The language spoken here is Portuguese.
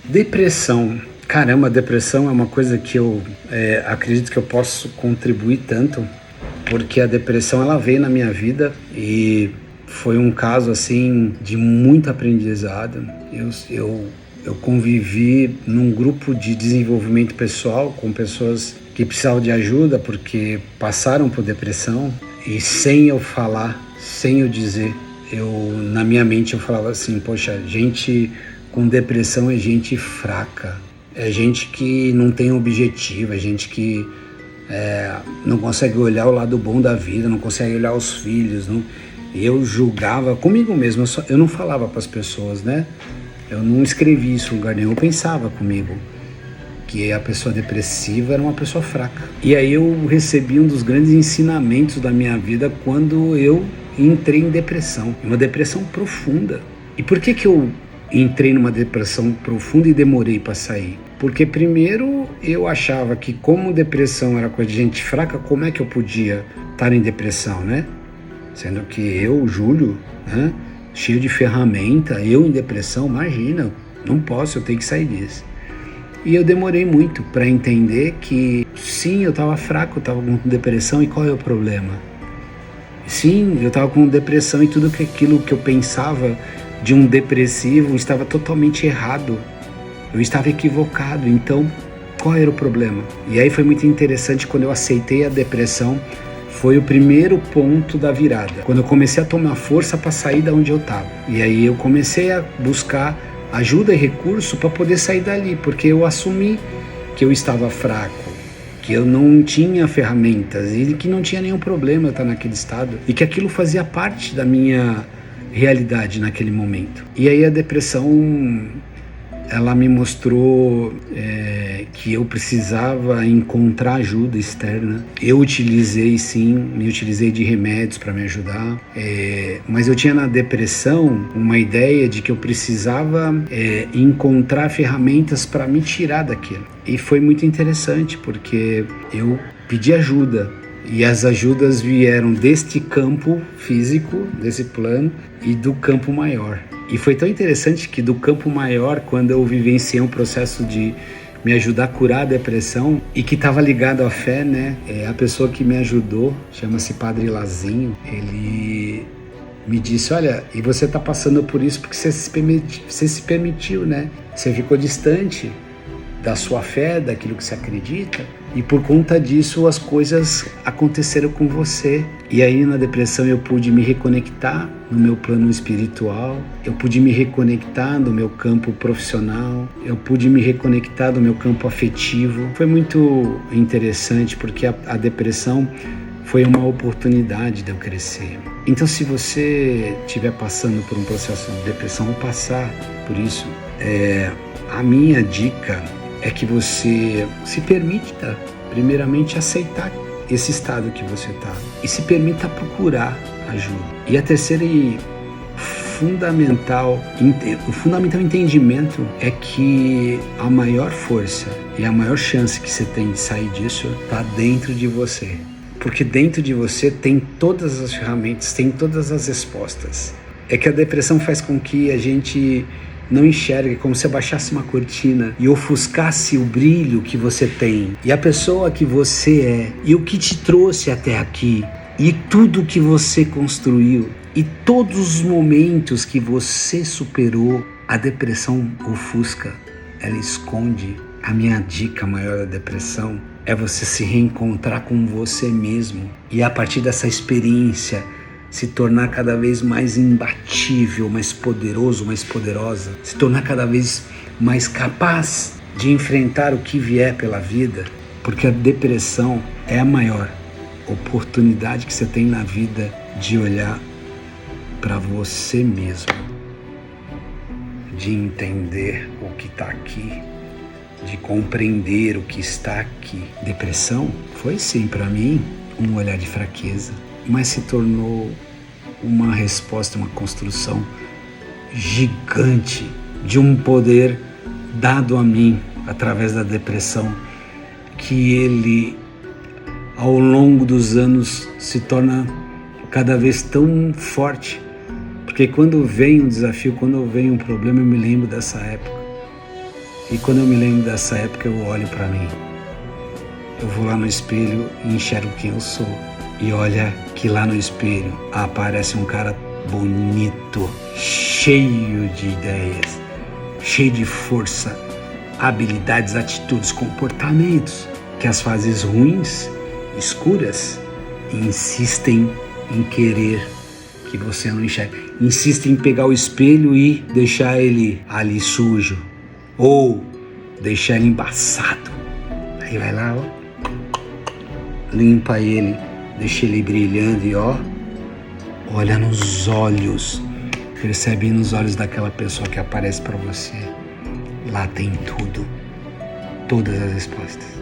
Depressão. Caramba, depressão é uma coisa que eu acredito que eu posso contribuir tanto, porque a depressão ela veio na minha vida e foi um caso assim de muito aprendizado. Eu convivi num grupo de desenvolvimento pessoal com pessoas que precisavam de ajuda porque passaram por depressão, e sem eu falar, sem eu dizer, na minha mente eu falava assim, poxa, gente com depressão é gente fraca, é gente que não tem objetivo, é gente que não consegue olhar o lado bom da vida, não consegue olhar os filhos. Não? E eu julgava comigo mesmo, eu não falava para as pessoas, né? Eu não escrevi isso em lugar nenhum, eu pensava comigo que a pessoa depressiva era uma pessoa fraca. E aí eu recebi um dos grandes ensinamentos da minha vida quando eu entrei em depressão, uma depressão profunda. E por que eu entrei numa depressão profunda e demorei para sair? Porque primeiro eu achava que como depressão era coisa de gente fraca, como é que eu podia estar em depressão, né? Sendo que eu, Júlio, né, cheio de ferramenta, eu em depressão, imagina, não posso, eu tenho que sair disso. E eu demorei muito para entender que sim, eu estava fraco, eu estava com depressão, e qual é o problema? Sim, eu estava com depressão e tudo aquilo que eu pensava de um depressivo estava totalmente errado. Eu estava equivocado, então qual era o problema? E aí foi muito interessante quando eu aceitei a depressão, foi o primeiro ponto da virada. Quando eu comecei a tomar força para sair da onde eu estava. E aí eu comecei a buscar ajuda e recurso para poder sair dali, porque eu assumi que eu estava fraco, que eu não tinha ferramentas e que não tinha nenhum problema eu estar naquele estado e que aquilo fazia parte da minha realidade naquele momento. E aí a depressão, ela me mostrou que eu precisava encontrar ajuda externa. Eu utilizei de remédios para me ajudar, mas eu tinha na depressão uma ideia de que eu precisava encontrar ferramentas para me tirar daquilo. E foi muito interessante porque eu pedi ajuda. E as ajudas vieram deste campo físico, desse plano, e do campo maior. E foi tão interessante que do campo maior, quando eu vivenciei um processo de me ajudar a curar a depressão, e que estava ligado à fé, né? A pessoa que me ajudou, chama-se Padre Lazinho, ele me disse, olha, e você está passando por isso porque você se permitiu, né? Você ficou distante da sua fé, daquilo que você acredita, e por conta disso as coisas aconteceram com você. E aí na depressão eu pude me reconectar no meu plano espiritual, eu pude me reconectar no meu campo profissional, eu pude me reconectar no meu campo afetivo. Foi muito interessante porque a depressão foi uma oportunidade de eu crescer. Então se você estiver passando por um processo de depressão ou passar por isso, a minha dica é que você se permita, primeiramente, aceitar esse estado que você está e se permita procurar ajuda. E a terceira e fundamental entendimento é que a maior força e a maior chance que você tem de sair disso está dentro de você. Porque dentro de você tem todas as ferramentas, tem todas as respostas. É que a depressão faz com que a gente não enxergue, como se abaixasse uma cortina e ofuscasse o brilho que você tem, e a pessoa que você é, e o que te trouxe até aqui, e tudo que você construiu, e todos os momentos que você superou. A depressão ofusca, ela esconde. A minha dica maior da depressão é você se reencontrar com você mesmo, e a partir dessa experiência se tornar cada vez mais imbatível, mais poderoso, mais poderosa, se tornar cada vez mais capaz de enfrentar o que vier pela vida, porque a depressão é a maior oportunidade que você tem na vida de olhar para você mesmo, de entender o que está aqui, de compreender o que está aqui. Depressão foi sim para mim um olhar de fraqueza, mas se tornou uma resposta, uma construção gigante de um poder dado a mim através da depressão, que ele ao longo dos anos se torna cada vez tão forte, porque quando vem um desafio, quando vem um problema, eu me lembro dessa época E quando eu me lembro dessa época, eu olho para mim. Eu vou lá no espelho e enxergo quem eu sou. E olha que lá no espelho aparece um cara bonito, cheio de ideias, cheio de força, habilidades, atitudes, comportamentos, que as fases ruins, escuras, insistem em querer que você não enxergue. Insistem em pegar o espelho e deixar ele ali sujo, ou deixar ele embaçado. Aí vai lá, ó, limpa ele, deixa ele brilhando e ó, olha nos olhos, percebe nos olhos daquela pessoa que aparece para você. Lá tem tudo, todas as respostas.